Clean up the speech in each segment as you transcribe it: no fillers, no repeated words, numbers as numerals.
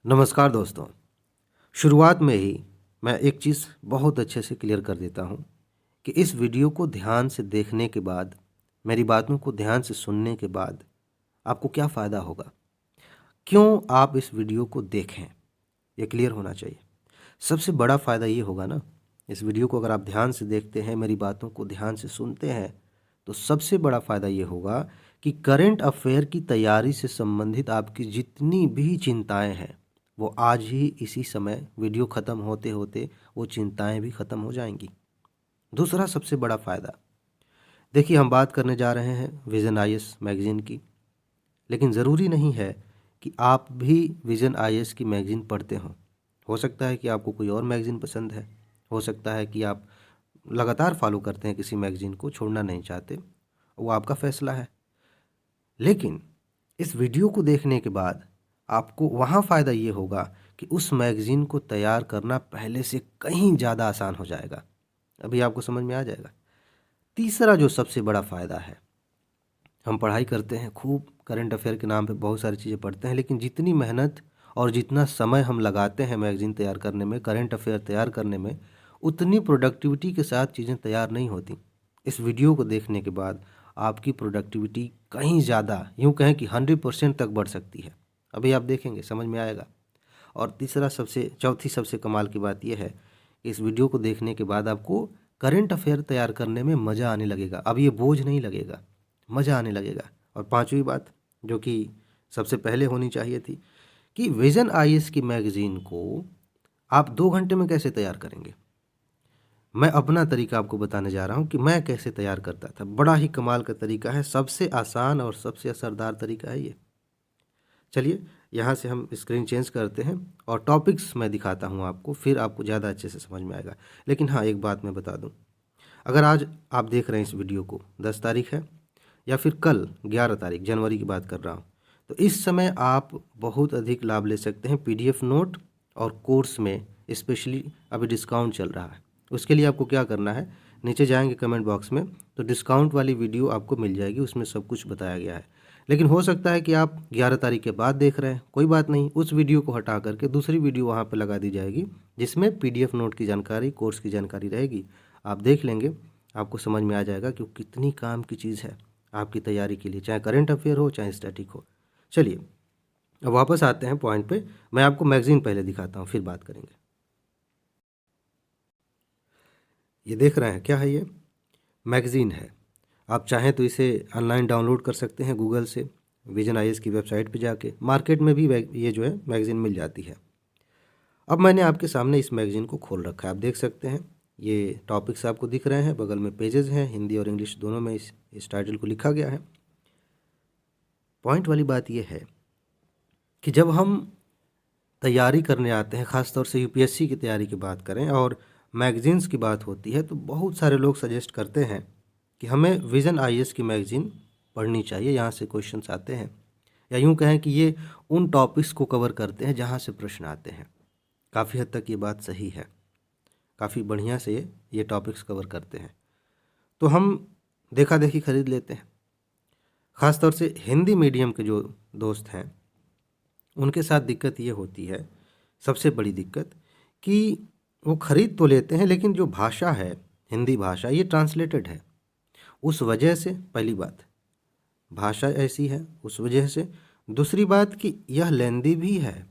नमस्कार दोस्तों। शुरुआत में ही मैं एक चीज़ बहुत अच्छे से क्लियर कर देता हूँ कि इस वीडियो को ध्यान से देखने के बाद, मेरी बातों को ध्यान से सुनने के बाद आपको क्या फ़ायदा होगा, क्यों आप इस वीडियो को देखें, ये क्लियर होना चाहिए। सबसे बड़ा फ़ायदा ये होगा ना, इस वीडियो को अगर आप ध्यान से देखते हैं, मेरी बातों को ध्यान से सुनते हैं, तो सबसे बड़ा फ़ायदा ये होगा कि करंट अफ़ेयर की तैयारी से संबंधित आपकी जितनी भी चिंताएँ हैं, वो आज ही इसी समय वीडियो ख़त्म होते-होते वो चिंताएँ भी ख़त्म हो जाएँगी। दूसरा सबसे बड़ा फ़ायदा, देखिए हम बात करने जा रहे हैं विज़न आईएएस मैगज़ीन की, लेकिन ज़रूरी नहीं है कि आप भी विज़न आईएएस की मैगज़ीन पढ़ते हों। हो सकता है कि आपको कोई और मैगज़ीन पसंद है, हो सकता है कि आप लगातार फ़ॉलो करते हैं किसी मैगज़ीन को, छोड़ना नहीं चाहते, वो आपका फ़ैसला है। लेकिन इस वीडियो को देखने के बाद आपको वहाँ फ़ायदा ये होगा कि उस मैगज़ीन को तैयार करना पहले से कहीं ज़्यादा आसान हो जाएगा। अभी आपको समझ में आ जाएगा। तीसरा जो सबसे बड़ा फ़ायदा है, हम पढ़ाई करते हैं खूब, करंट अफ़ेयर के नाम पे बहुत सारी चीज़ें पढ़ते हैं, लेकिन जितनी मेहनत और जितना समय हम लगाते हैं मैगज़ीन तैयार करने में, करंट अफ़ेयर तैयार करने में, उतनी प्रोडक्टिविटी के साथ चीज़ें तैयार नहीं होती। इस वीडियो को देखने के बाद आपकी प्रोडक्टिविटी कहीं ज़्यादा, यूँ कहें कि 100% तक बढ़ सकती है। अभी आप देखेंगे, समझ में आएगा। और तीसरा सबसे चौथी सबसे कमाल की बात ये है कि इस वीडियो को देखने के बाद आपको करंट अफ़ेयर तैयार करने में मज़ा आने लगेगा। अब ये बोझ नहीं लगेगा, मज़ा आने लगेगा। और पाँचवीं बात, जो कि सबसे पहले होनी चाहिए थी, कि विज़न आईएएस की मैगज़ीन को आप 2 घंटे में कैसे तैयार करेंगे? मैं अपना तरीका आपको बताने जा रहा हूँ कि मैं कैसे तैयार करता था। बड़ा ही कमाल का तरीका है, सबसे आसान और सबसे असरदार तरीका है ये। चलिए, यहाँ से हम स्क्रीन चेंज करते हैं और टॉपिक्स मैं दिखाता हूँ आपको, फिर आपको ज़्यादा अच्छे से समझ में आएगा। लेकिन हाँ, एक बात मैं बता दूँ, अगर आज आप देख रहे हैं इस वीडियो को, 10 तारीख है या फिर कल 11 तारीख, जनवरी की बात कर रहा हूँ, तो इस समय आप बहुत अधिक लाभ ले सकते हैं पीडीएफ नोट और कोर्स में। स्पेशली अभी डिस्काउंट चल रहा है। उसके लिए आपको क्या करना है, नीचे जाएंगे कमेंट बॉक्स में, तो डिस्काउंट वाली वीडियो आपको मिल जाएगी, उसमें सब कुछ बताया गया है। लेकिन हो सकता है कि आप 11 तारीख के बाद देख रहे हैं, कोई बात नहीं, उस वीडियो को हटा करके दूसरी वीडियो वहाँ पर लगा दी जाएगी, जिसमें पीडीएफ नोट की जानकारी, कोर्स की जानकारी रहेगी। आप देख लेंगे, आपको समझ में आ जाएगा कि वो कितनी काम की चीज़ है आपकी तैयारी के लिए, चाहे करंट अफेयर हो चाहे स्टैटिक हो। चलिए, अब वापस आते हैं पॉइंट पे। मैं आपको मैगज़ीन पहले दिखाता हूँ, फिर बात करेंगे। ये देख रहे हैं, क्या है ये? मैगज़ीन है। आप चाहें तो इसे ऑनलाइन डाउनलोड कर सकते हैं गूगल से, विजन आईएएस की वेबसाइट पे जाके। मार्केट में भी ये जो है मैगज़ीन मिल जाती है। अब मैंने आपके सामने इस मैगज़ीन को खोल रखा है, आप देख सकते हैं। ये टॉपिक्स आपको दिख रहे हैं, बगल में पेजेस हैं, हिंदी और इंग्लिश दोनों में इस टाइटल को लिखा गया है। पॉइंट वाली बात ये है कि जब हम तैयारी करने आते हैं, ख़ास तौर से यूपीएससी की तैयारी की बात करें और मैगज़ीन्स की बात होती है, तो बहुत सारे लोग सजेस्ट करते हैं कि हमें विज़न आईएएस की मैगज़ीन पढ़नी चाहिए, यहाँ से क्वेश्चंस आते हैं, या यूँ कहें कि ये उन टॉपिक्स को कवर करते हैं जहाँ से प्रश्न आते हैं। काफ़ी हद तक ये बात सही है, काफ़ी बढ़िया से ये टॉपिक्स कवर करते हैं, तो हम देखा-देखी खरीद लेते हैं। ख़ास तौर से हिंदी मीडियम के जो दोस्त हैं, उनके साथ दिक्कत ये होती है, सबसे बड़ी दिक्कत, कि वो खरीद तो लेते हैं, लेकिन जो भाषा है, हिंदी भाषा, ये ट्रांसलेटेड है। उस वजह से पहली बात, भाषा ऐसी है, उस वजह से। दूसरी बात कि यह लेंदी भी है।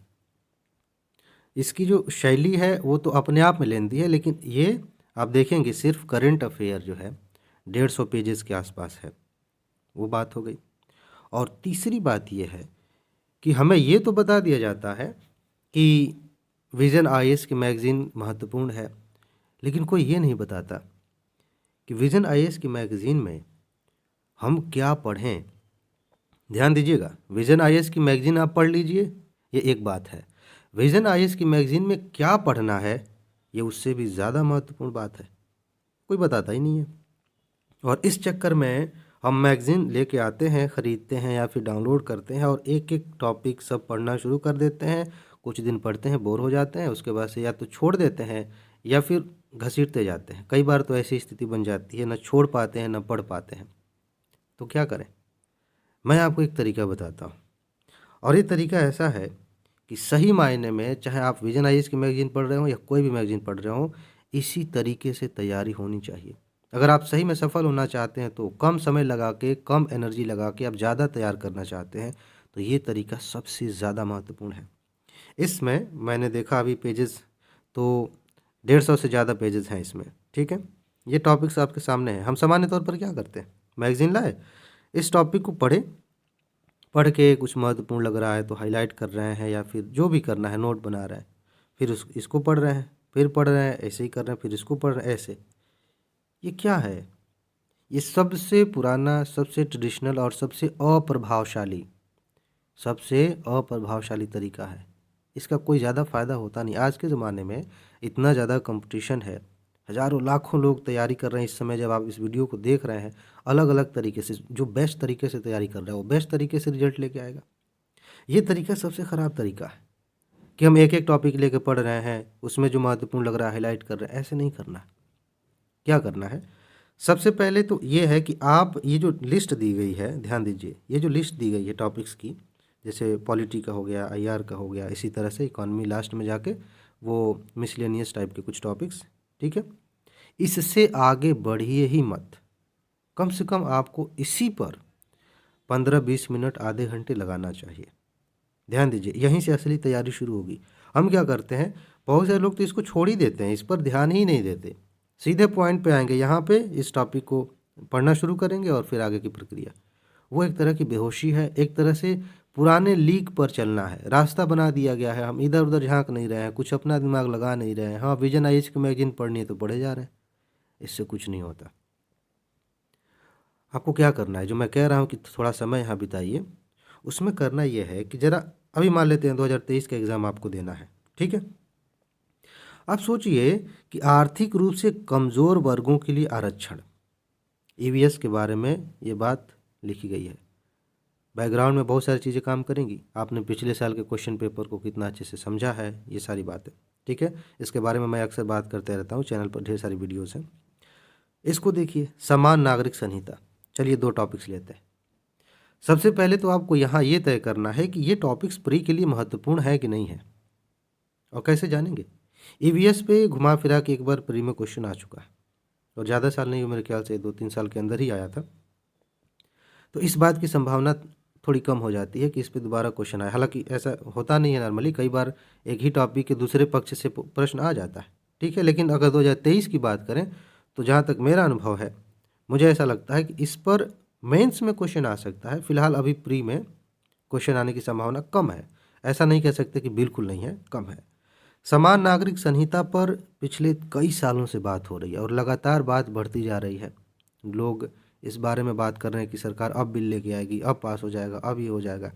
इसकी जो शैली है वो तो अपने आप में लेंदी है, लेकिन ये आप देखेंगे सिर्फ करंट अफेयर जो है 150 पेजेस के आसपास है, वो बात हो गई। और तीसरी बात ये है कि हमें ये तो बता दिया जाता है कि विज़न आईएएस की मैगज़ीन महत्वपूर्ण है, लेकिन कोई ये नहीं बताता कि विज़न आईएएस की मैगज़ीन में हम क्या पढ़ें। ध्यान दीजिएगा, विज़न आईएएस की मैगज़ीन आप पढ़ लीजिए, ये एक बात है। विज़न आईएएस की मैगज़ीन में क्या पढ़ना है, ये उससे भी ज़्यादा महत्वपूर्ण बात है, कोई बताता ही नहीं है। और इस चक्कर में हम मैगज़ीन लेके आते हैं, ख़रीदते हैं या फिर डाउनलोड करते हैं और एक-एक टॉपिक सब पढ़ना शुरू कर देते हैं। कुछ दिन पढ़ते हैं, बोर हो जाते हैं, उसके बाद से या तो छोड़ देते हैं या फिर घसीटते जाते हैं। कई बार तो ऐसी स्थिति बन जाती है, ना छोड़ पाते हैं, ना पढ़ पाते हैं। तो क्या करें? मैं आपको एक तरीका बताता हूँ, और ये तरीका ऐसा है कि सही मायने में चाहे आप विजन आईएएस की मैगज़ीन पढ़ रहे हो या कोई भी मैगज़ीन पढ़ रहे हो, इसी तरीके से तैयारी होनी चाहिए। अगर आप सही में सफल होना चाहते हैं तो कम समय लगा के, कम एनर्जी लगा के आप ज़्यादा तैयार करना चाहते हैं, तो ये तरीका सबसे ज़्यादा महत्वपूर्ण है। इसमें मैंने देखा अभी पेजेज़ तो 150 से ज़्यादा पेजेज़ हैं इसमें, ठीक है? ये टॉपिक्स आपके सामने हैं। हम सामान्य तौर पर क्या करते हैं, मैगज़ीन लाए, इस टॉपिक को पढ़े, पढ़ के कुछ महत्वपूर्ण लग रहा है तो हाईलाइट कर रहे हैं या फिर जो भी करना है नोट बना रहे हैं, फिर इसको पढ़ रहे हैं, फिर पढ़ रहे हैं, ऐसे ही कर रहे हैं, फिर इसको पढ़ रहे हैं, ऐसे। ये क्या है? ये सबसे पुराना, सबसे ट्रेडिशनल और सबसे अप्रभावशाली तरीका है। इसका कोई ज़्यादा फ़ायदा होता नहीं। आज के ज़माने में इतना ज़्यादा कंपटीशन है, हज़ारों लाखों लोग तैयारी कर रहे हैं इस समय। जब आप इस वीडियो को देख रहे हैं, अलग-अलग तरीके से जो बेस्ट तरीके से तैयारी कर रहा है वो बेस्ट तरीके से रिजल्ट लेके आएगा। ये तरीका सबसे ख़राब तरीका है कि हम एक-एक टॉपिक लेके पढ़ रहे हैं, उसमें जो महत्वपूर्ण लग रहा है हाइलाइट कर रहे हैं, ऐसे नहीं करना है। क्या करना है? सबसे पहले तो ये है कि आप ये जो लिस्ट दी गई है, ध्यान दीजिए, ये जो लिस्ट दी गई है टॉपिक्स की, जैसे पॉलिटी का हो गया, आईआर का हो गया, इसी तरह से इकॉनमी लास्ट में जाके वो मिसलेनियस टाइप के कुछ टॉपिक्स, ठीक है? इससे आगे बढ़िए ही मत। कम से कम आपको इसी पर 15-20 मिनट, आधे घंटे लगाना चाहिए। ध्यान दीजिए, यहीं से असली तैयारी शुरू होगी। हम क्या करते हैं, बहुत सारे लोग तो इसको छोड़ ही देते हैं, इस पर ध्यान ही नहीं देते, सीधे पॉइंट पे आएंगे, यहाँ पे इस टॉपिक को पढ़ना शुरू करेंगे और फिर आगे की प्रक्रिया। वो एक तरह की बेहोशी है, एक तरह से पुराने लीक पर चलना है, रास्ता बना दिया गया है, हम इधर उधर झांक नहीं रहे हैं, कुछ अपना दिमाग लगा नहीं रहे हैं। हाँ, विजन आईएएस की मैगजीन पढ़नी है तो पढ़े जा रहे हैं, इससे कुछ नहीं होता। आपको क्या करना है, जो मैं कह रहा हूँ कि थोड़ा समय यहाँ बिताइए, उसमें करना यह है कि ज़रा अभी मान लेते हैं 2023 का एग्ज़ाम आपको देना है, ठीक है? आप सोचिए कि आर्थिक रूप से कमज़ोर वर्गों के लिए आरक्षण, ईवीएस के बारे में ये बात लिखी गई है। बैकग्राउंड में बहुत सारी चीज़ें काम करेंगी। आपने पिछले साल के क्वेश्चन पेपर को कितना अच्छे से समझा है, ये सारी बातें, ठीक है? इसके बारे में मैं अक्सर बात करते रहता हूँ, चैनल पर ढेर सारी वीडियोज़ हैं। इसको देखिए, समान नागरिक संहिता। चलिए 2 टॉपिक्स लेते हैं। सबसे पहले तो आपको यहाँ ये तय करना है कि ये टॉपिक्स प्री के लिए महत्वपूर्ण है कि नहीं है, और कैसे जानेंगे? ईवीएस पे घुमा फिरा के एक बार प्री में क्वेश्चन आ चुका है, और ज़्यादा साल नहीं, मेरे ख्याल से 2-3 साल के अंदर ही आया था। तो इस बात की संभावना थोड़ी कम हो जाती है कि इस पे दोबारा क्वेश्चन आए। हालांकि ऐसा होता नहीं है नॉर्मली, कई बार एक ही टॉपिक के दूसरे पक्ष से प्रश्न आ जाता है, ठीक है? लेकिन अगर 2023 की बात करें तो जहाँ तक मेरा अनुभव है, मुझे ऐसा लगता है कि इस पर मेंस में क्वेश्चन आ सकता है। फिलहाल अभी प्री में क्वेश्चन आने की संभावना कम है, ऐसा नहीं कह सकते कि बिल्कुल नहीं है, कम है। समान नागरिक संहिता पर पिछले कई सालों से बात हो रही है और लगातार बात बढ़ती जा रही है। लोग इस बारे में बात कर रहे हैं कि सरकार अब बिल लेके आएगी, अब पास हो जाएगा, अब ये हो जाएगा।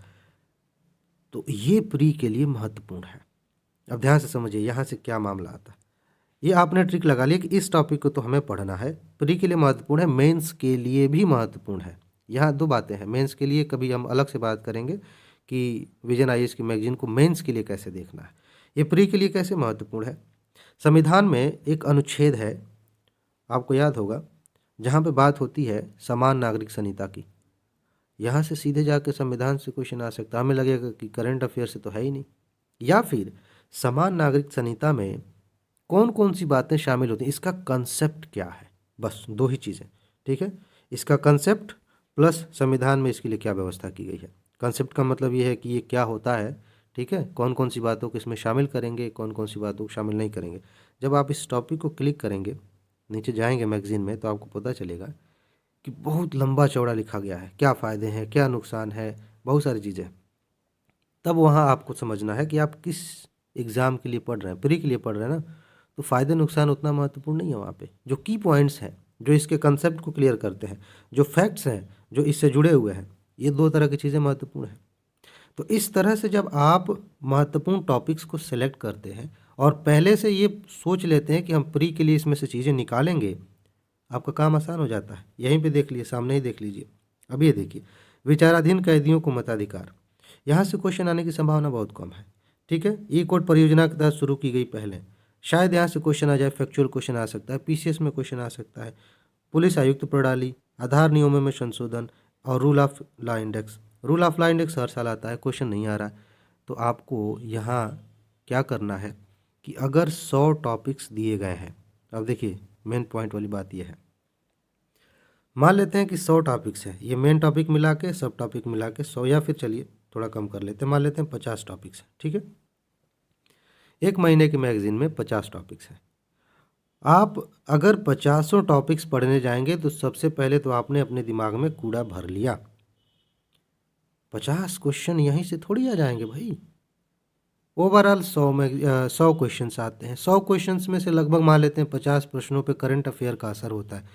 तो ये प्री के लिए महत्वपूर्ण है। अब ध्यान से समझिए यहाँ से क्या मामला आता है। ये आपने ट्रिक लगा लिया कि इस टॉपिक को तो हमें पढ़ना है, प्री के लिए महत्वपूर्ण है, मेंस के लिए भी महत्वपूर्ण है। यहाँ 2 बातें हैं। मेंस के लिए कभी हम अलग से बात करेंगे कि विजन आईएएस की मैगजीन को मेंस के लिए कैसे देखना है। ये प्री के लिए कैसे महत्वपूर्ण है? संविधान में एक अनुच्छेद है, आपको याद होगा, जहाँ पे बात होती है समान नागरिक संहिता की। यहाँ से सीधे जाकर संविधान से क्वेश्चन आ सकता है। हमें लगेगा कि करंट अफेयर से तो है ही नहीं। या फिर समान नागरिक संहिता में कौन कौन सी बातें शामिल होती हैं, इसका कंसेप्ट क्या है? बस 2 ही चीज़ें, ठीक है? इसका कंसेप्ट प्लस संविधान में इसके लिए क्या व्यवस्था की गई है। कंसेप्ट का मतलब ये है कि ये क्या होता है, ठीक है? कौन कौन सी बातों को इसमें शामिल करेंगे, कौन कौन सी बातों को शामिल नहीं करेंगे। जब आप इस टॉपिक को क्लिक करेंगे, नीचे जाएंगे मैगजीन में, तो आपको पता चलेगा कि बहुत लंबा चौड़ा लिखा गया है, क्या फ़ायदे हैं, क्या नुकसान है, बहुत सारी चीज़ें। तब वहाँ आपको समझना है कि आप किस एग्ज़ाम के लिए पढ़ रहे हैं। प्री के लिए पढ़ रहे हैं ना, तो फ़ायदे नुकसान उतना महत्वपूर्ण नहीं है वहाँ पे। जो की पॉइंट्स हैं, जो इसके कंसेप्ट को क्लियर करते हैं, जो फैक्ट्स हैं, जो इससे जुड़े हुए हैं, ये 2 तरह की चीज़ें महत्वपूर्ण हैं। तो इस तरह से जब आप महत्वपूर्ण टॉपिक्स को सिलेक्ट करते हैं और पहले से ये सोच लेते हैं कि हम प्री के लिए इसमें से चीज़ें निकालेंगे, आपका काम आसान हो जाता है। यहीं पे देख लीजिए, सामने ही देख लीजिए। अब ये देखिए, विचाराधीन कैदियों को मताधिकार, यहाँ से क्वेश्चन आने की संभावना बहुत कम है, ठीक है? ई कोड परियोजना के तहत शुरू की गई पहले, शायद यहाँ से क्वेश्चन आ जाए, फैक्चुअल क्वेश्चन आ सकता है, पीसीएस में क्वेश्चन आ सकता है। पुलिस आयुक्त प्रणाली, आधार नियमों में संशोधन और rule of law index. Rule of law index हर साल आता है, क्वेश्चन नहीं आ रहा है। तो आपको यहाँ क्या करना है कि अगर 100 टॉपिक्स दिए गए हैं, अब देखिए मेन पॉइंट वाली बात यह है, मान लेते हैं कि 100 टॉपिक्स हैं, ये मेन टॉपिक मिला के सब टॉपिक मिला के 100, या फिर चलिए थोड़ा कम कर लेते हैं, मान लेते हैं 50 टॉपिक्स हैं, ठीक है। एक महीने के मैगजीन में 50 टॉपिक्स हैं। आप अगर 50 टॉपिक्स पढ़ने जाएंगे तो सबसे पहले तो आपने अपने दिमाग में कूड़ा भर लिया। 50 क्वेश्चन यहीं से थोड़ी आ जाएंगे भाई। ओवरऑल 100 क्वेश्चंस आते हैं। 100 क्वेश्चंस में से लगभग मान लेते हैं 50 प्रश्नों पे करंट अफेयर का असर होता है।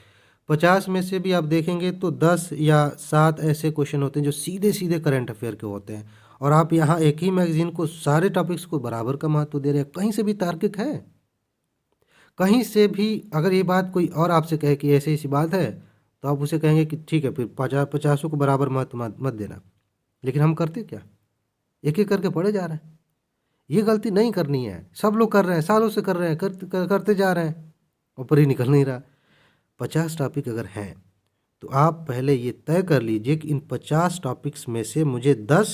50 में से भी आप देखेंगे तो 10 या 7 ऐसे क्वेश्चन होते हैं जो सीधे सीधे करंट अफेयर के होते हैं, और आप यहाँ एक ही मैगजीन को सारे टॉपिक्स को बराबर का महत्व दे रहे हैं। कहीं से भी तार्किक है? कहीं से भी अगर ये बात कोई और आपसे कहे कि ऐसी ऐसी बात है, तो आप उसे कहेंगे कि ठीक है, फिर 50 को बराबर महत्व मत देना। लेकिन हम करते क्या? एक एक करके पढ़े जा रहे हैं। ये गलती नहीं करनी है, सब लोग कर रहे हैं, सालों से कर रहे हैं, करते जा रहे हैं, ऊपर ही निकल नहीं रहा। 50 टॉपिक अगर हैं तो आप पहले ये तय कर लीजिए कि इन 50 टॉपिक्स में से मुझे 10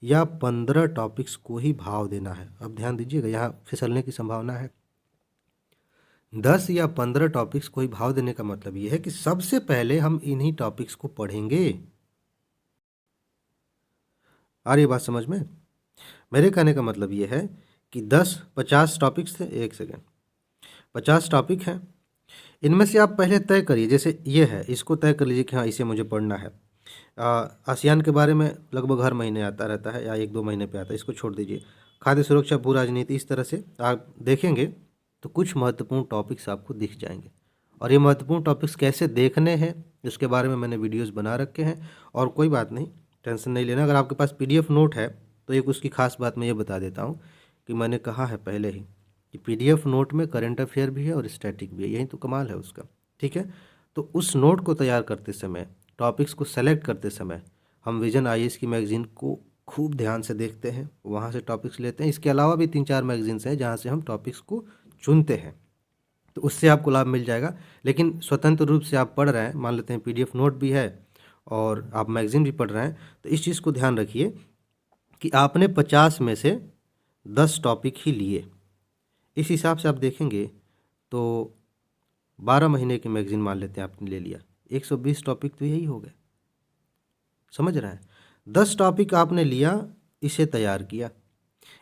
या 15 टॉपिक्स को ही भाव देना है। अब ध्यान दीजिएगा, यहाँ फिसलने की संभावना है। 10 या 15 टॉपिक्स को ही भाव देने का मतलब ये है कि सबसे पहले हम इन्हीं टॉपिक्स को पढ़ेंगे। आ रही बात समझ में? मेरे कहने का मतलब ये है कि 50 टॉपिक्स थे, एक सेकेंड, 50 टॉपिक हैं, इनमें से आप पहले तय करिए। जैसे ये है, इसको तय कर लीजिए कि हाँ इसे मुझे पढ़ना है। आसियान के बारे में लगभग हर महीने आता रहता है या 1-2 महीने पे आता है, इसको छोड़ दीजिए। खाद्य सुरक्षा, भू राजनीति, इस तरह से आप देखेंगे तो कुछ महत्वपूर्ण टॉपिक्स आपको दिख जाएंगे। और ये महत्वपूर्ण टॉपिक्स कैसे देखने हैं इसके बारे में मैंने वीडियोस बना रखे हैं। और कोई बात नहीं, टेंशन नहीं लेना। अगर आपके पास PDF नोट है तो एक उसकी खास बात मैं ये बता देता हूँ कि मैंने कहा है पहले ही कि PDF नोट में करंट अफेयर भी है और स्टैटिक भी है, यही तो कमाल है उसका, ठीक है। तो उस नोट को तैयार करते समय, टॉपिक्स को सेलेक्ट करते समय हम विजन IAS की मैगज़ीन को खूब ध्यान से देखते हैं, वहाँ से टॉपिक्स लेते हैं। इसके अलावा भी 3-4 मैगजीन्स हैं जहाँ से हम टॉपिक्स को चुनते हैं, तो उससे आपको लाभ मिल जाएगा। लेकिन स्वतंत्र रूप से आप पढ़ रहे हैं, मान लेते हैं PDF नोट भी है और आप मैगज़ीन भी पढ़ रहे हैं, तो इस चीज़ को ध्यान रखिए कि आपने 50 में से 10 टॉपिक ही लिए। इस हिसाब से आप देखेंगे तो 12 महीने की मैगज़ीन मान लेते हैं आपने ले लिया, 120 टॉपिक तो यही हो गए, समझ रहे हैं। 10 टॉपिक आपने लिया, इसे तैयार किया।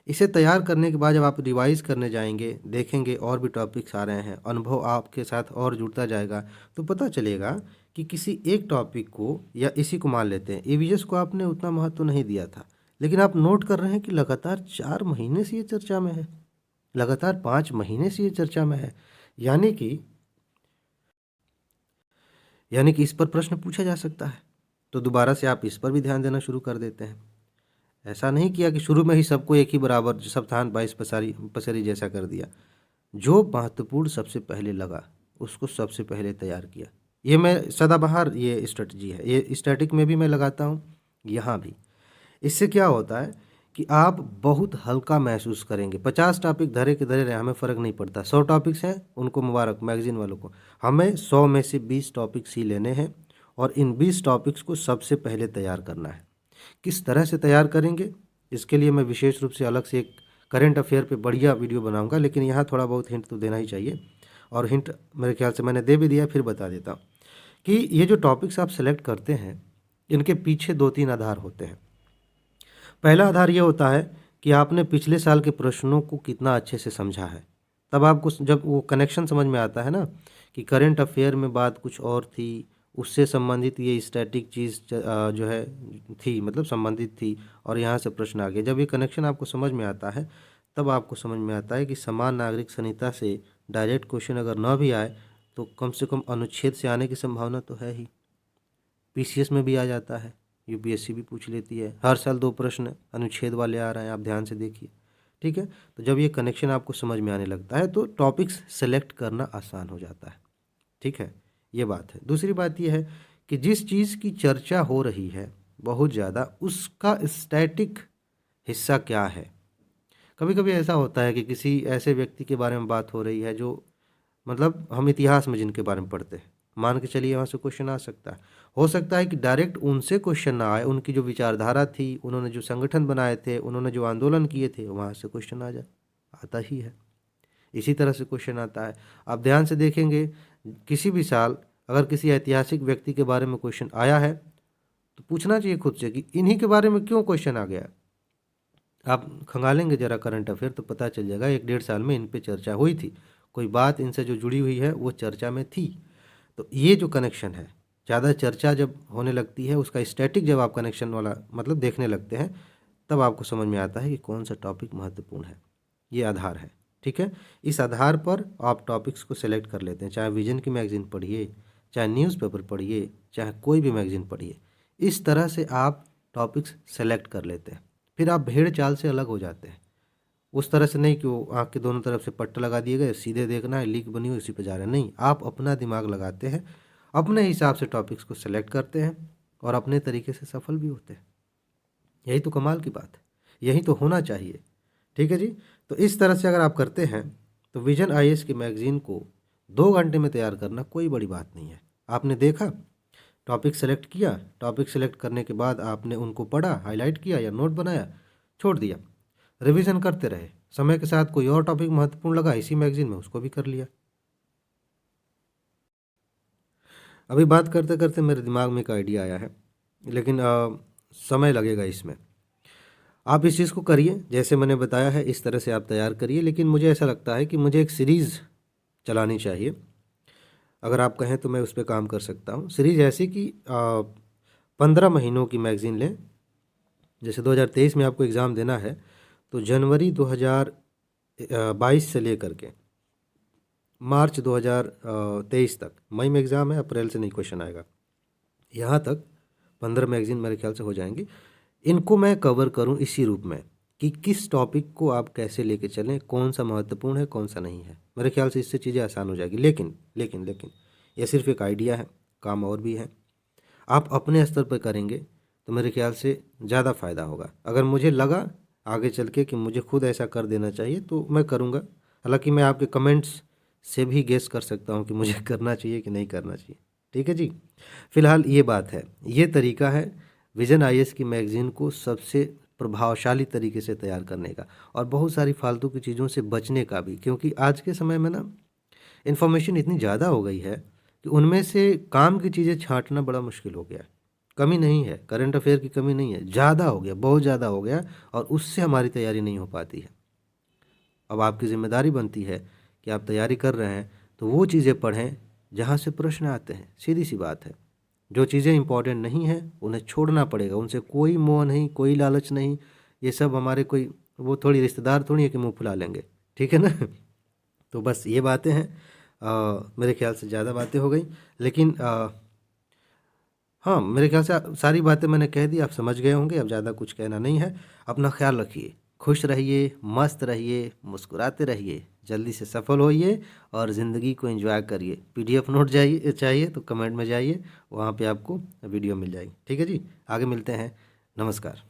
इसे तैयार करने के बाद जब आप रिवाइज़ करने जाएंगे, देखेंगे और भी टॉपिक्स आ रहे हैं, अनुभव आपके साथ और जुड़ता जाएगा, तो पता चलेगा कि किसी एक टॉपिक को, या इसी को मान लेते हैं EVS को आपने उतना महत्व नहीं दिया था, लेकिन आप नोट कर रहे हैं कि लगातार 4 महीने से ये चर्चा में है, लगातार 5 महीने से ये चर्चा में है, यानी कि इस पर प्रश्न पूछा जा सकता है। तो दोबारा से आप इस पर भी ध्यान देना शुरू कर देते हैं। ऐसा नहीं किया कि शुरू में ही सबको एक ही बराबर सप्ताहांत 22 पसरी जैसा कर दिया। जो महत्वपूर्ण सबसे पहले लगा उसको सबसे पहले तैयार किया। ये मैं सदाबहार ये स्ट्रेटजी है, ये स्टैटिक में भी मैं लगाता हूँ, यहाँ भी। इससे क्या होता है कि आप बहुत हल्का महसूस करेंगे। 50 टॉपिक धरे के धरे रहे, हमें फ़र्क नहीं पड़ता। 100 टॉपिक्स हैं, उनको मुबारक मैगज़ीन वालों को। हमें 100 में से 20 टॉपिक्स ही लेने हैं और इन 20 टॉपिक्स को सबसे पहले तैयार करना है। किस तरह से तैयार करेंगे, इसके लिए मैं विशेष रूप से अलग से एक करंट अफेयर पे बढ़िया वीडियो बनाऊंगा, लेकिन यहाँ थोड़ा बहुत हिंट तो देना ही चाहिए। और हिंट मेरे ख्याल से मैंने दे भी दिया, फिर बता देता हूँ कि ये जो टॉपिक्स आप सेलेक्ट करते हैं, इनके पीछे 2-3 आधार होते हैं। पहला आधार ये होता है कि आपने पिछले साल के प्रश्नों को कितना अच्छे से समझा है। तब आपको जब वो कनेक्शन समझ में आता है ना कि करंट अफेयर में बात कुछ और थी, उससे संबंधित ये स्टैटिक चीज़ जो है थी, मतलब संबंधित थी, और यहाँ से प्रश्न आ गया। जब ये कनेक्शन आपको समझ में आता है, तब आपको समझ में आता है कि समान नागरिक संहिता से डायरेक्ट क्वेश्चन अगर न भी आए तो कम से कम अनुच्छेद से आने की संभावना तो है ही। PCS में भी आ जाता है, UPSC भी पूछ लेती है। हर साल 2 प्रश्न अनुच्छेद वाले आ रहे हैं, आप ध्यान से देखिए, ठीक है। तो जब ये कनेक्शन आपको समझ में आने लगता है तो टॉपिक्स सेलेक्ट करना आसान हो जाता है, ठीक है। ये बात है। दूसरी बात ये है कि जिस चीज़ की चर्चा हो रही है बहुत ज़्यादा, उसका स्टैटिक हिस्सा क्या है। कभी कभी ऐसा होता है कि किसी ऐसे व्यक्ति के बारे में बात हो रही है जो, मतलब हम इतिहास में जिनके बारे में पढ़ते हैं, मान के चलिए वहाँ से क्वेश्चन आ सकता है। हो सकता है कि डायरेक्ट उनसे क्वेश्चन ना आए, उनकी जो विचारधारा थी, उन्होंने जो संगठन बनाए थे, उन्होंने जो आंदोलन किए थे, वहाँ से क्वेश्चन आ जाए, आता ही है। इसी तरह से क्वेश्चन आता है। आप ध्यान से देखेंगे, किसी भी साल अगर किसी ऐतिहासिक व्यक्ति के बारे में क्वेश्चन आया है तो पूछना चाहिए खुद से कि इन्हीं के बारे में क्यों क्वेश्चन आ गया। आप खंगालेंगे ज़रा करंट अफेयर तो पता चल जाएगा 1-1.5 साल में इन पे चर्चा हुई थी, कोई बात इनसे जो जुड़ी हुई है वो चर्चा में थी। तो ये जो कनेक्शन है, ज़्यादा चर्चा जब होने लगती है, उसका स्टैटिक जब आप कनेक्शन वाला मतलब देखने लगते हैं, तब आपको समझ में आता है कि कौन सा टॉपिक महत्वपूर्ण है। ये आधार है, ठीक है। इस आधार पर आप टॉपिक्स को सेलेक्ट कर लेते हैं, चाहे विजन की मैगज़ीन पढ़िए, चाहे न्यूज़पेपर पढ़िए, चाहे कोई भी मैगज़ीन पढ़िए। इस तरह से आप टॉपिक्स सेलेक्ट कर लेते हैं, फिर आप भेड़ चाल से अलग हो जाते हैं। उस तरह से नहीं कि वो आँख के दोनों तरफ से पट्टे लगा दिए गए, सीधे देखना है, लीक बनी हुई उसी पे जा रहे हैं, नहीं। आप अपना दिमाग लगाते हैं, अपने हिसाब से टॉपिक्स को सेलेक्ट करते हैं और अपने तरीके से सफल भी होते हैं। यही तो कमाल की बात है, यही तो होना चाहिए, ठीक है जी। तो इस तरह से अगर आप करते हैं तो विजन आईएएस की मैगज़ीन को 2 घंटे में तैयार करना कोई बड़ी बात नहीं है। आपने देखा, टॉपिक सेलेक्ट किया, टॉपिक सेलेक्ट करने के बाद आपने उनको पढ़ा, हाईलाइट किया या नोट बनाया, छोड़ दिया, रिवीजन करते रहे। समय के साथ कोई और टॉपिक महत्वपूर्ण लगा इसी मैगज़ीन में, उसको भी कर लिया। अभी बात करते करते मेरे दिमाग में एक आइडिया आया है, लेकिन समय लगेगा इसमें। आप इस चीज़ को करिए जैसे मैंने बताया है, इस तरह से आप तैयार करिए। लेकिन मुझे ऐसा लगता है कि मुझे एक सीरीज़ चलानी चाहिए। अगर आप कहें तो मैं उस पे काम कर सकता हूँ। सीरीज़ ऐसी कि 15 महीनों की मैगज़ीन लें। जैसे 2023 में आपको एग्ज़ाम देना है तो जनवरी 2022 से लेकर के मार्च 2023 तक, मई में एग्ज़ाम है, अप्रैल से नहीं क्वेश्चन आएगा, यहाँ तक 15 मैगज़ीन मेरे ख्याल से हो जाएंगी। इनको मैं कवर करूं इसी रूप में कि किस टॉपिक को आप कैसे लेके चलें, कौन सा महत्वपूर्ण है, कौन सा नहीं है। मेरे ख्याल से इससे चीज़ें आसान हो जाएगी। लेकिन लेकिन लेकिन ये सिर्फ एक आइडिया है, काम और भी है। आप अपने स्तर पर करेंगे तो मेरे ख्याल से ज़्यादा फ़ायदा होगा। अगर मुझे लगा आगे चल के कि मुझे खुद ऐसा कर देना चाहिए तो मैं करूँगा। हालांकि मैं आपके कमेंट्स से भी गेस कर सकता हूँ कि मुझे करना चाहिए कि नहीं करना चाहिए, ठीक है जी। फिलहाल ये बात है, ये तरीका है विजन आईएएस की मैगज़ीन को सबसे प्रभावशाली तरीके से तैयार करने का, और बहुत सारी फालतू की चीज़ों से बचने का भी। क्योंकि आज के समय में ना इन्फॉर्मेशन इतनी ज़्यादा हो गई है कि उनमें से काम की चीज़ें छाँटना बड़ा मुश्किल हो गया है। कमी नहीं है, करंट अफेयर की कमी नहीं है, ज़्यादा हो गया, बहुत ज़्यादा हो गया, और उससे हमारी तैयारी नहीं हो पाती है। अब आपकी ज़िम्मेदारी बनती है कि आप तैयारी कर रहे हैं तो वो चीज़ें पढ़ें जहाँ से प्रश्न आते हैं। सीधी सी बात है। जो चीज़ें इंपॉर्टेंट नहीं हैं उन्हें छोड़ना पड़ेगा, उनसे कोई मोह नहीं, कोई लालच नहीं। ये सब हमारे कोई वो थोड़ी रिश्तेदार थोड़ी है कि मुँह फुला लेंगे, ठीक है ना। तो बस ये बातें हैं। मेरे ख्याल से ज़्यादा बातें हो गई, लेकिन हाँ, मेरे ख्याल से सारी बातें मैंने कह दी, आप समझ गए होंगे। अब ज़्यादा कुछ कहना नहीं है। अपना ख्याल रखिए, खुश रहिए, मस्त रहिए, मुस्कुराते रहिए, जल्दी से सफल होइए और ज़िंदगी को एंजॉय करिए। पीडीएफ नोट चाहिए तो कमेंट में जाइए, वहाँ पे आपको वीडियो मिल जाएगी, ठीक है जी। आगे मिलते हैं, नमस्कार।